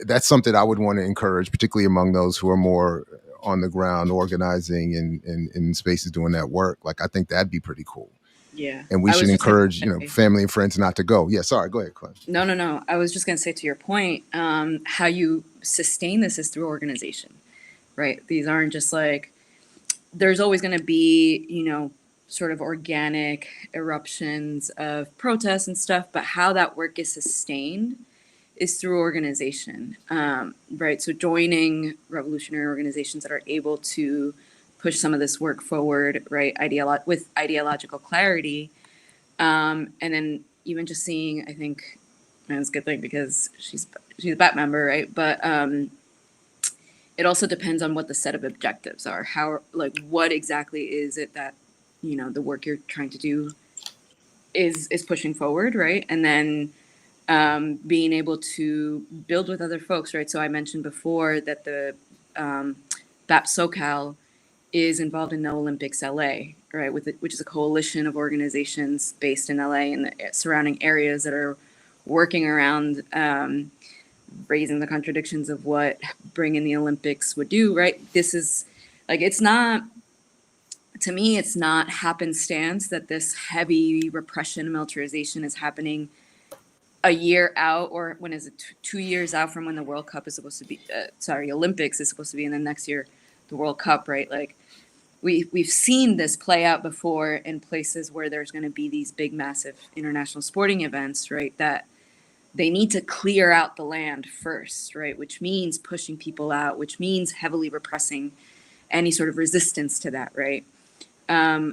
Speaker 1: that's something I would want to encourage, particularly among those who are more on the ground organizing and in spaces doing that work. Like, I think that'd be pretty cool.
Speaker 3: Yeah.
Speaker 1: And we should encourage, family and friends not to go. Yeah. Sorry. Go ahead, Clau.
Speaker 3: No. I was just going to say, to your point, how you sustain this is through organization, right? These aren't just like, there's always going to be, sort of organic eruptions of protests and stuff, but how that work is sustained is through organization, right? So joining revolutionary organizations that are able to push some of this work forward, right? With ideological clarity. And then even just seeing, I think, and it's a good thing because she's a BAT member, right? But it also depends on what the set of objectives are. What exactly is it that, the work you're trying to do is pushing forward, right? And then being able to build with other folks, right? So I mentioned before that the BAP SoCal is involved in the Olympics LA, right? Which is a coalition of organizations based in LA and the surrounding areas that are working around raising the contradictions of what bringing the Olympics would do, right? This is to me, it's not happenstance that this heavy repression and militarization is happening a year out, or when is it 2 years out from when the World Cup is supposed to be, Olympics is supposed to be, and then next year the World Cup, right? Like we've seen this play out before in places where there's going to be these big, massive international sporting events, right? That they need to clear out the land first, right? Which means pushing people out, which means heavily repressing any sort of resistance to that, right?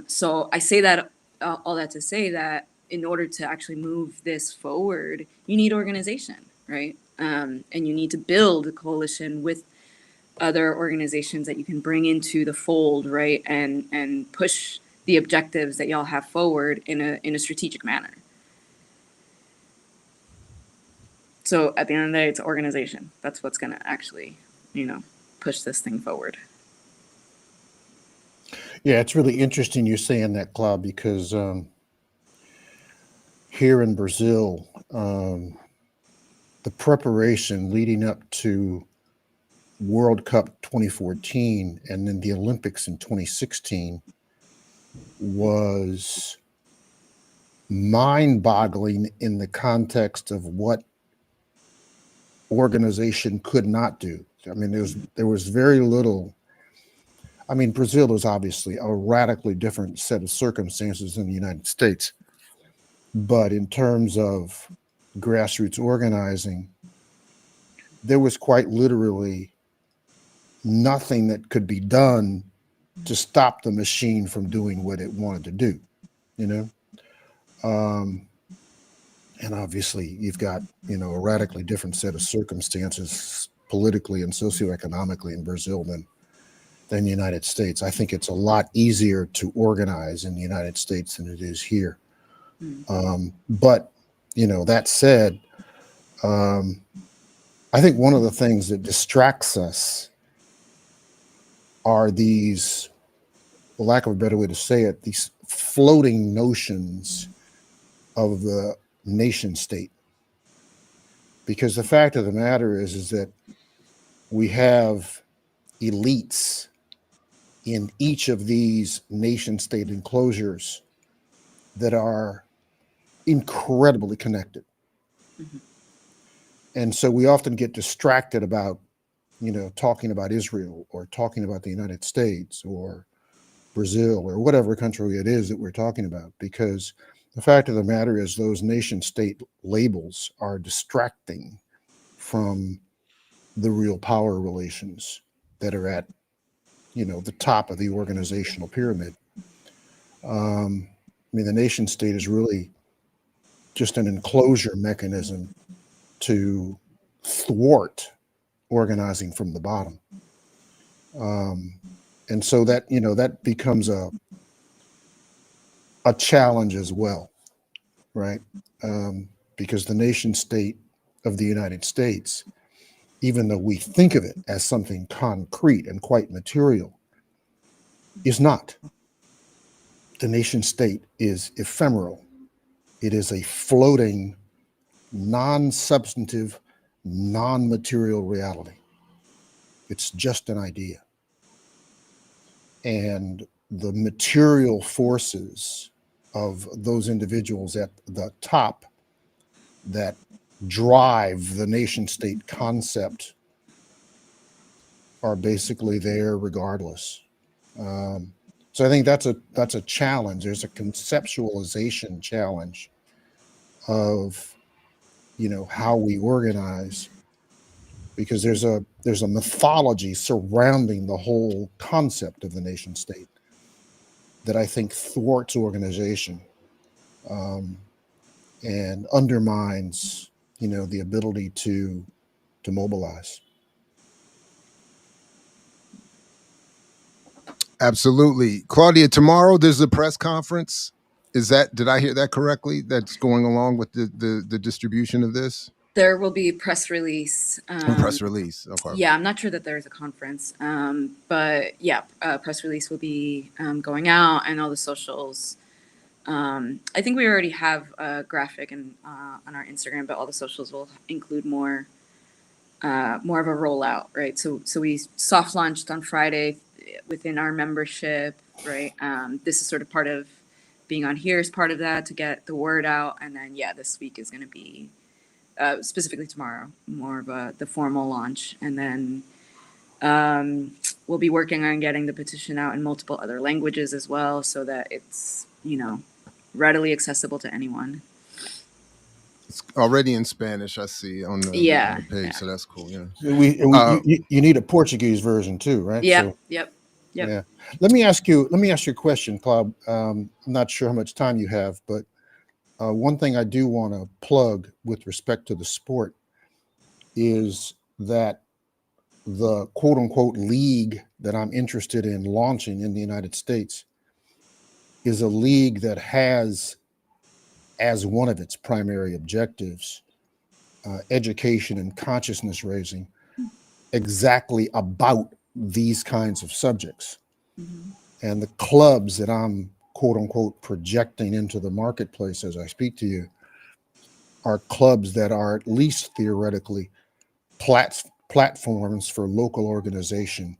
Speaker 3: So I say that, all that to say that in order to actually move this forward, you need organization, right? And you need to build a coalition with other organizations that you can bring into the fold, right? And push the objectives that y'all have forward in a strategic manner. So at the end of the day, it's organization. That's what's going to actually, push this thing forward.
Speaker 5: Yeah, it's really interesting you're saying that, Clau, because here in Brazil, the preparation leading up to World Cup 2014 and then the Olympics in 2016 was mind-boggling in the context of what organization could not do. I mean, there was very little. I mean, Brazil is obviously a radically different set of circumstances than the United States. But in terms of grassroots organizing, there was quite literally nothing that could be done to stop the machine from doing what it wanted to do, you know? And obviously you've got, a radically different set of circumstances politically and socioeconomically in Brazil than the United States. I think it's a lot easier to organize in the United States than it is here. But, that said, I think one of the things that distracts us are these, for lack of a better way to say it, these floating notions of the nation state. Because the fact of the matter is that we have elites in each of these nation state enclosures that are incredibly connected. And so we often get distracted about, talking about Israel or talking about the United States or Brazil or whatever country it is that we're talking about, because the fact of the matter is those nation state labels are distracting from the real power relations that are at, the top of the organizational pyramid. The nation state is really just an enclosure mechanism to thwart organizing from the bottom. And so that, that becomes a challenge as well, right? Because the nation state of the United States, even though we think of it as something concrete and quite material, is not. The nation state is ephemeral. It is a floating, non-substantive, non-material reality. It's just an idea. And the material forces of those individuals at the top that drive the nation state concept are basically there regardless. So I think that's a challenge. There's a conceptualization challenge of, how we organize, because there's a mythology surrounding the whole concept of the nation state that I think thwarts organization and undermines, the ability to mobilize.
Speaker 1: Absolutely. Claudia, tomorrow there's a press conference. Did I hear that correctly? That's going along with the distribution of this?
Speaker 3: There will be press release.
Speaker 1: Press release. Okay.
Speaker 3: Yeah, I'm not sure that there's a conference, but yeah, press release will be going out, and all the socials. I think we already have a graphic on our Instagram, but all the socials will include more of a rollout, right? So we soft launched on Friday within our membership, right? This is sort of part of being on here is part of that to get the word out, and then this week is going to be. Specifically tomorrow, more of the formal launch. And then we'll be working on getting the petition out in multiple other languages as well, so that it's, readily accessible to anyone.
Speaker 1: It's already in Spanish, I see on the page, so that's cool. Yeah.
Speaker 5: You need a Portuguese version too, right?
Speaker 3: Yep.
Speaker 5: Yeah. Let me ask you a question, Clau. I'm not sure how much time you have, but one thing I do want to plug with respect to the sport is that the quote unquote league that I'm interested in launching in the United States is a league that has as one of its primary objectives education and consciousness raising exactly about these kinds of subjects. Mm-hmm. And the clubs that I'm quote unquote projecting into the marketplace as I speak to you are clubs that are at least theoretically platforms for local organization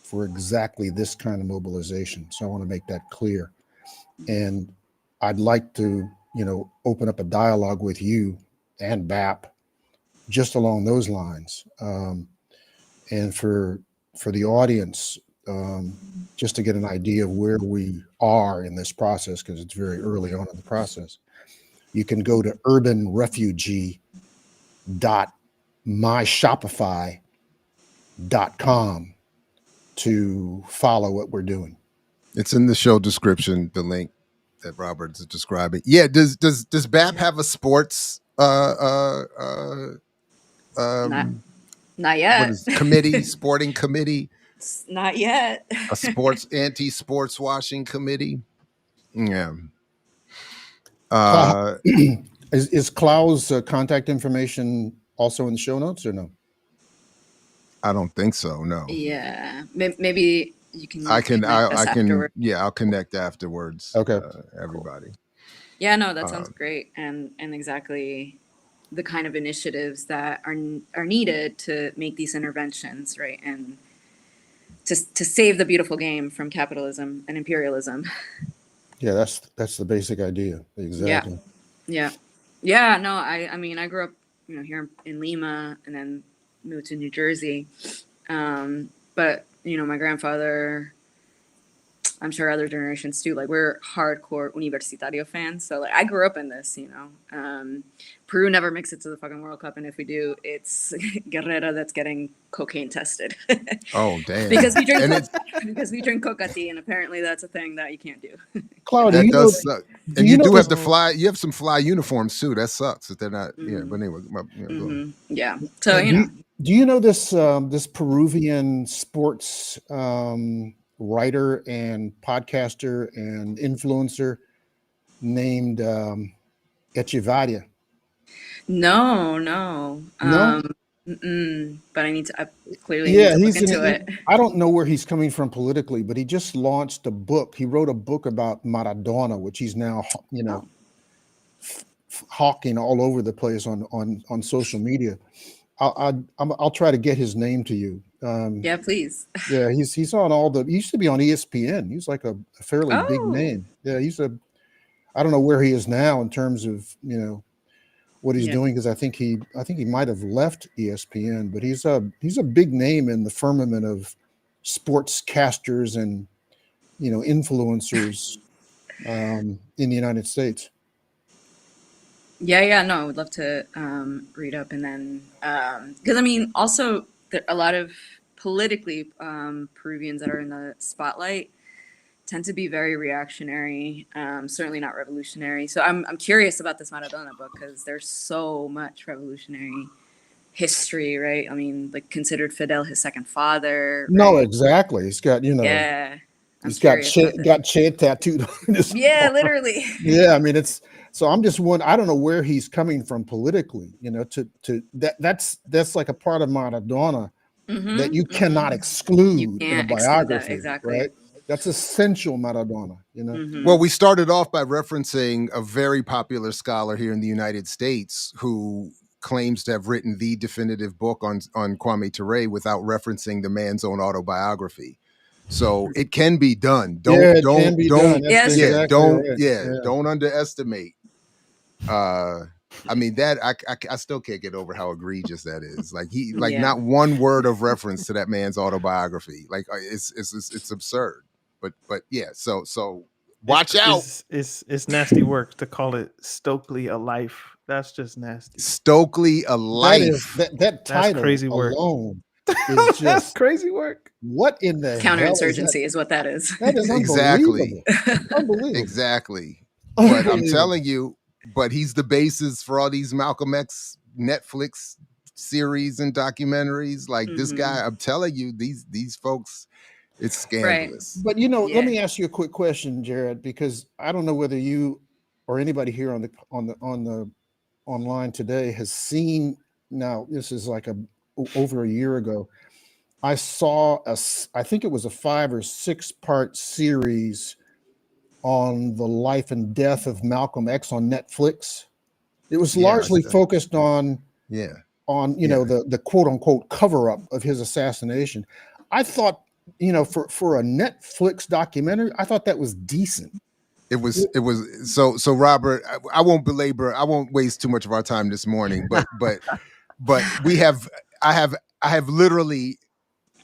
Speaker 5: for exactly this kind of mobilization. So I want to make that clear. And I'd like to, open up a dialogue with you and BAP just along those lines. And for the audience, just to get an idea of where we are in this process, because it's very early on in the process. you can go to urbanrefugee.myshopify.com to follow what we're doing.
Speaker 1: It's in the show description, the link that Robert's describing. Yeah, does BAP have a sports
Speaker 3: Not
Speaker 1: what
Speaker 3: yet.
Speaker 1: is committee, sporting committee,
Speaker 3: Not yet.
Speaker 1: a sports anti-sports washing committee? Yeah.
Speaker 5: Is Klau's contact information also in the show notes or no?
Speaker 1: I don't think so. No.
Speaker 3: Yeah. Maybe you can.
Speaker 1: I can.
Speaker 3: connect us
Speaker 1: I can.
Speaker 3: afterward.
Speaker 1: Yeah, I'll connect afterwards.
Speaker 5: Okay.
Speaker 1: Everybody.
Speaker 3: Yeah. No, that sounds great, and exactly the kind of initiatives that are needed to make these interventions, right, and to save the beautiful game from capitalism and imperialism.
Speaker 5: Yeah, that's the basic idea. Exactly.
Speaker 3: Yeah. No, I mean, I grew up, here in Lima, and then moved to New Jersey. But my grandfather, I'm sure other generations too, like, we're hardcore Universitario fans. So, like, I grew up in this, Peru never makes it to the fucking World Cup, and if we do, it's Guerrera that's getting cocaine tested.
Speaker 1: Oh, damn.
Speaker 3: because we drink coca tea, and apparently that's a thing that you can't do.
Speaker 5: Claude,
Speaker 1: that does
Speaker 5: know,
Speaker 1: suck. And you do have to fly. You have some fly uniforms too. That sucks that they're not.
Speaker 3: Mm-hmm.
Speaker 1: Yeah, but anyway.
Speaker 3: Yeah. So
Speaker 5: Do you know this this Peruvian sports writer and podcaster and influencer named Echevarria?
Speaker 3: No. But I need to clearly
Speaker 5: yeah,
Speaker 3: need to look into it.
Speaker 5: I don't know where he's coming from politically, but he just launched a book. He wrote a book about Maradona, which he's now hawking all over the place on social media. I'll try to get his name to you.
Speaker 3: Yeah, please.
Speaker 5: Yeah, he's on all the. He used to be on ESPN. He's like a fairly big name. Yeah, I don't know where he is now in terms of what he's doing, because I think he might have left ESPN, but he's a big name in the firmament of sportscasters and influencers in the United States.
Speaker 3: Yeah, no, I would love to read up, and then because I mean, also there a lot of politically Peruvians that are in the spotlight tend to be very reactionary, certainly not revolutionary. So I'm curious about this Maradona book, because there's so much revolutionary history, right? I mean, like, considered Fidel his second father. Right?
Speaker 5: No, exactly. He's got
Speaker 3: Yeah.
Speaker 5: He's got Che tattooed on his
Speaker 3: arm. Literally.
Speaker 5: Yeah, I mean, so I'm just wondering, I don't know where he's coming from politically, to that's like a part of Maradona that you cannot exclude in a biography.
Speaker 3: Exactly.
Speaker 5: Right? That's essential Maradona,
Speaker 1: Well, we started off by referencing a very popular scholar here in the United States who claims to have written the definitive book on Kwame Ture without referencing the man's own autobiography. So it can be done. Don't underestimate. I mean, that I still can't get over how egregious that is. Like not one word of reference to that man's autobiography. Like it's absurd. But yeah, so watch out.
Speaker 2: It's nasty work to call it Stokely a life. That's just nasty.
Speaker 1: Stokely a life.
Speaker 5: That title,
Speaker 2: that's crazy work.
Speaker 5: Alone is just
Speaker 2: crazy work.
Speaker 5: What in the
Speaker 3: counterinsurgency is what that is.
Speaker 5: That is
Speaker 1: exactly.
Speaker 5: Unbelievable.
Speaker 1: Exactly. But I'm telling you, but he's the basis for all these Malcolm X Netflix series and documentaries. Like this guy, I'm telling you, these folks, it's scandalous.
Speaker 5: Right. But let me ask you a quick question, Jared, because I don't know whether you or anybody here on the online today has seen. Now, this is like over a year ago. I saw I think it was a 5 or 6 part series on the life and death of Malcolm X on Netflix. It was largely focused on the quote unquote cover up of his assassination. I thought, for a Netflix documentary, I thought that was decent.
Speaker 1: It was so Robert, I won't waste too much of our time this morning, but I have literally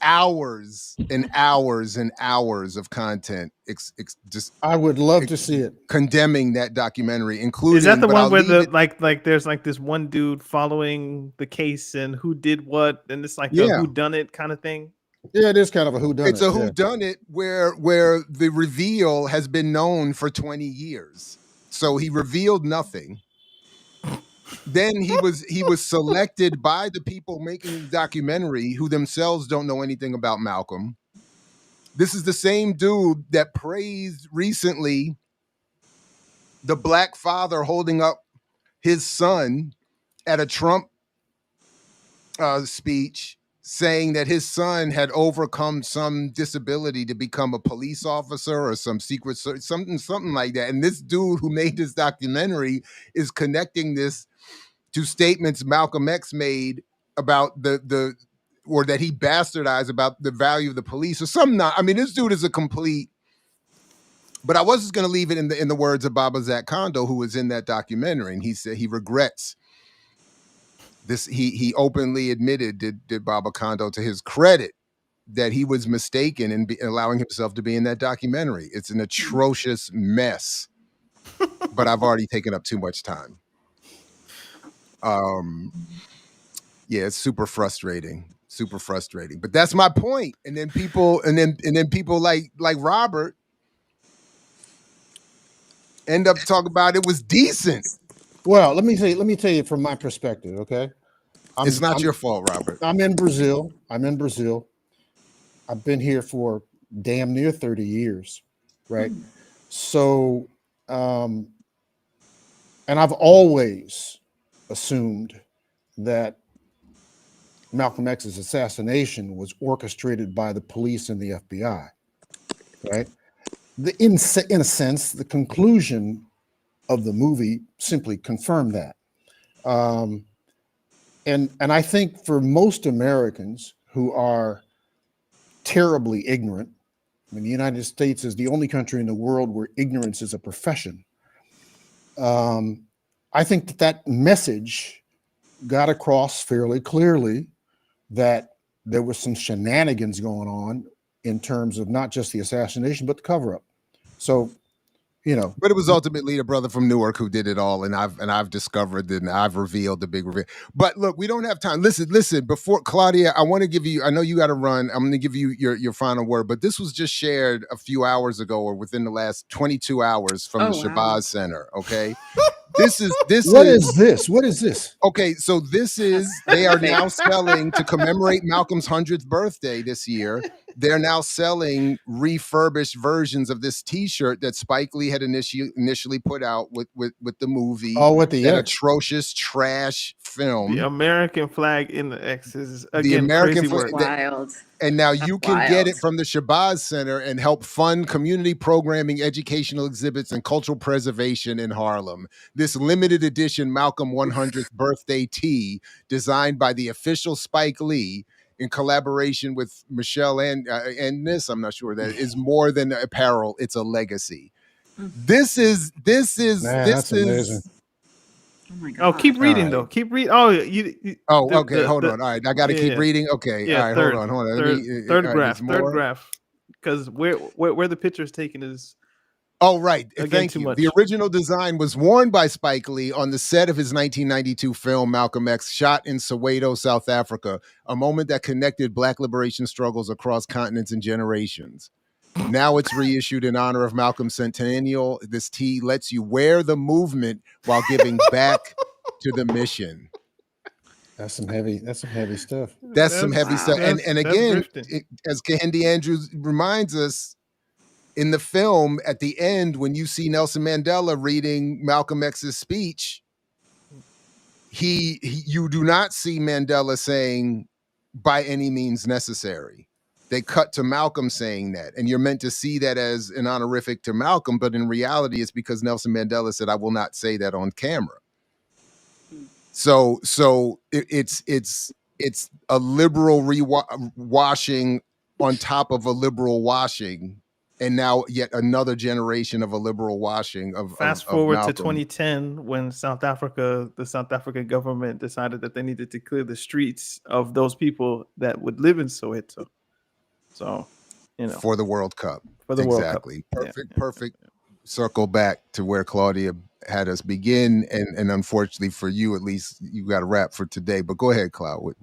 Speaker 1: hours and hours and hours of content just
Speaker 5: I would love to see it.
Speaker 1: condemning that documentary, including.
Speaker 2: Is that the
Speaker 1: but
Speaker 2: one
Speaker 1: I'll
Speaker 2: where
Speaker 1: leave
Speaker 2: the
Speaker 1: it-
Speaker 2: like there's like this one dude following the case and who did what, and it's like a
Speaker 1: Yeah.
Speaker 2: who done it kind of thing?
Speaker 5: Yeah, it is kind of a whodunit.
Speaker 1: It's a whodunit where the reveal has been known for 20 years. So he revealed nothing. Then he was selected by the people making the documentary who themselves don't know anything about Malcolm. This is the same dude that praised recently the black father holding up his son at a Trump speech, saying that his son had overcome some disability to become a police officer or some secret something like that. And this dude who made this documentary is connecting this to statements Malcolm X made about the or that he bastardized about the value of the police or something. I mean, this dude is a complete. But I was just going to leave it in the words of Baba Zach Kondo, who was in that documentary, and he said he regrets this. He openly admitted, did Baba Kondo, to his credit, that he was mistaken in allowing himself to be in that documentary. It's an atrocious mess, but I've already taken up too much time. Yeah, it's super frustrating. But that's my point. And then people, and then people like Robert end up talking about it was decent.
Speaker 5: Well, let me tell you from my perspective, okay?
Speaker 1: It's not your fault, Robert.
Speaker 5: I'm in Brazil. I've been here for damn near 30 years, right? So, and I've always assumed that Malcolm X's assassination was orchestrated by the police and the FBI, right? In a sense, the conclusion of the movie simply confirmed that. And I think for most Americans who are terribly ignorant, I mean, the United States is the only country in the world where ignorance is a profession. I think that message got across fairly clearly that there was some shenanigans going on in terms of not just the assassination, but the cover-up. So, you know,
Speaker 1: but it was ultimately a brother from Newark who did it all, and I've discovered that, and I've revealed the big reveal. But look, we don't have time. Listen. Before Claudia, I want to give you. I know you got to run. I'm going to give you your final word. But this was just shared a few hours ago, or within the last 22 hours, from the Shabazz Center. Okay. What is this? Okay, so they are now selling, to commemorate Malcolm's 100th birthday this year, they're now selling refurbished versions of this T-shirt that Spike Lee had initially put out with the movie.
Speaker 5: Oh, with the
Speaker 1: atrocious trash film.
Speaker 2: The American flag in the X is again
Speaker 1: the American
Speaker 2: crazy word.
Speaker 3: Wild.
Speaker 1: And now you can
Speaker 3: wild.
Speaker 1: get it from the Shabazz Center and help fund community programming, educational exhibits, and cultural preservation in Harlem. This limited edition Malcolm 100th birthday tee, designed by the official Spike Lee in collaboration with Michelle and this, I'm not sure, that is more than apparel. It's a legacy. This is
Speaker 5: amazing.
Speaker 3: Oh my God.
Speaker 2: Oh, keep reading
Speaker 1: right.
Speaker 2: though. Keep reading. Oh,
Speaker 1: okay. Hold on. All right, I got to keep reading. Okay.
Speaker 2: Yeah,
Speaker 1: all right.
Speaker 2: third,
Speaker 1: Hold on.
Speaker 2: Third graph. Because where the picture is taken is.
Speaker 1: Oh, right.
Speaker 2: Again,
Speaker 1: Thank
Speaker 2: too
Speaker 1: you.
Speaker 2: much.
Speaker 1: The original design was worn by Spike Lee on the set of his 1992 film Malcolm X, shot in Soweto, South Africa, a moment that connected Black liberation struggles across continents and generations. Now it's reissued in honor of Malcolm's centennial. This tee lets you wear the movement while giving back to the mission.
Speaker 5: That's some heavy stuff.
Speaker 1: That's some heavy stuff. And again,
Speaker 2: drifting.
Speaker 1: as Candy Andrews reminds us, in the film, at the end, when you see Nelson Mandela reading Malcolm X's speech, you do not see Mandela saying, "by any means necessary." They cut to Malcolm saying that, and you're meant to see that as an honorific to Malcolm, but in reality, it's because Nelson Mandela said, "I will not say that on camera." So it's a liberal washing on top of a liberal washing. And now yet another generation of a liberal washing of
Speaker 2: Fast forward to
Speaker 1: Malcolm.
Speaker 2: 2010, when the South African government decided that they needed to clear the streets of those people that would live in Soweto. So,
Speaker 1: for the World Cup.
Speaker 2: For the World Cup.
Speaker 1: Exactly. Perfect. Circle back to where Claudia had us begin, and unfortunately for you, at least, you got a wrap for today. But go ahead, Clau.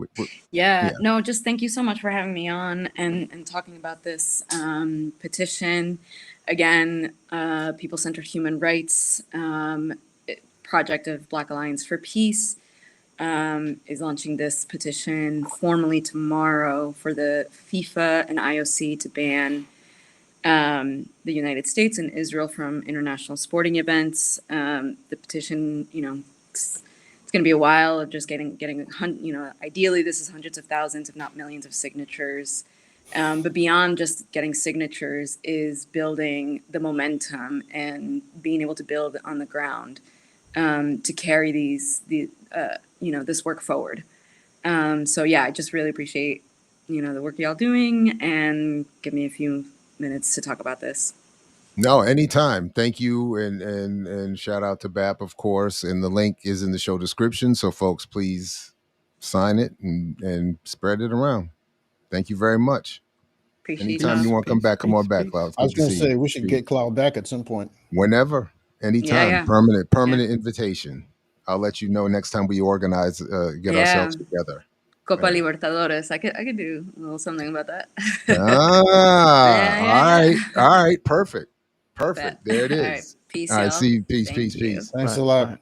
Speaker 3: Yeah, no, just thank you so much for having me on and talking about this petition. Again, people-centered human rights project of Black Alliance for Peace is launching this petition formally tomorrow for the FIFA and IOC to ban the United States and Israel from international sporting events. The petition, it's going to be a while of just getting, ideally this is hundreds of thousands, if not millions of signatures. But beyond just getting signatures is building the momentum and being able to build on the ground to carry this work forward. So yeah, I just really appreciate, the work y'all doing, and give me a few minutes to talk about this.
Speaker 1: No, anytime. Thank you, and shout out to BAP, of course. And the link is in the show description, so folks, please sign it and spread it around. Thank you very much.
Speaker 3: Appreciate
Speaker 1: Anytime you want to come back, come on back, Clau.
Speaker 5: I was going to say we should get Clau back at some point.
Speaker 1: Whenever, anytime.
Speaker 3: Yeah.
Speaker 1: Permanent invitation. I'll let you know next time we organize, get ourselves together.
Speaker 3: Copa Libertadores. I could do a little something about that.
Speaker 1: All right. Perfect. There it is.
Speaker 3: All right. Peace,
Speaker 1: All right,
Speaker 3: y'all.
Speaker 1: see you. Peace.
Speaker 3: Thank you.
Speaker 5: Thanks a lot.